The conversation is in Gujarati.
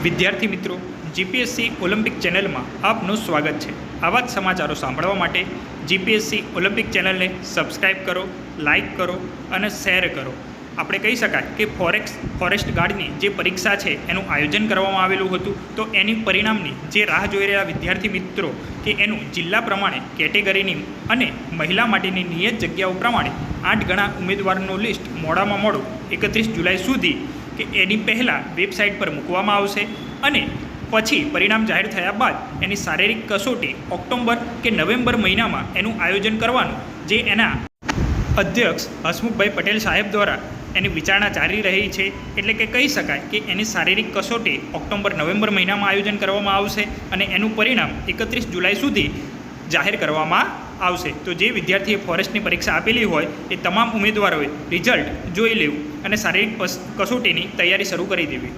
વિદ્યાર્થી મિત્રો, જીપીએસસી ઓલિમ્પિક ચેનલમાં આપનું સ્વાગત છે। આવા જ સમાચારો સાંભળવા માટે જીપીએસસી ઓલિમ્પિક ચેનલને સબસ્ક્રાઈબ કરો, લાઇક કરો અને શેર કરો। આપણે કહી શકાય કે ફોરેસ્ટ ગાર્ડની જે પરીક્ષા છે એનું આયોજન કરવામાં આવેલું હતું, તો એની પરિણામની જે રાહ જોઈ રહ્યા વિદ્યાર્થી મિત્રો કે એનું જિલ્લા પ્રમાણે કેટેગરીની અને મહિલા માટેની નિયત જગ્યાઓ પ્રમાણે 8 ગણા ઉમેદવારોનું લિસ્ટ મોડામાં મોડું 31 જુલાઈ સુધી કે એની પહેલાં વેબસાઇટ પર મૂકવામાં આવશે અને પછી પરિણામ જાહેર થયા બાદ એની શારીરિક કસોટી ઓક્ટોબર કે નવેમ્બર મહિનામાં એનું આયોજન કરવાનું જે એના અધ્યક્ષ હસમુખભાઈ પટેલ સાહેબ દ્વારા એની વિચારણા ચાલી રહી છે। એટલે કે કહી શકાય કે એની શારીરિક કસોટી ઓક્ટોબર નવેમ્બર મહિનામાં આયોજન કરવામાં આવશે અને એનું પરિણામ 31 જુલાઈ સુધી જાહેર કરવામાં આવશે। તો જે વિદ્યાર્થીએ ફોરેસ્ટની પરીક્ષા આપેલી હોય એ તમામ ઉમેદવારોએ રિઝલ્ટ જોઈ લેવું અને શારીરિક કસોટીની તૈયારી શરૂ કરી દેવી।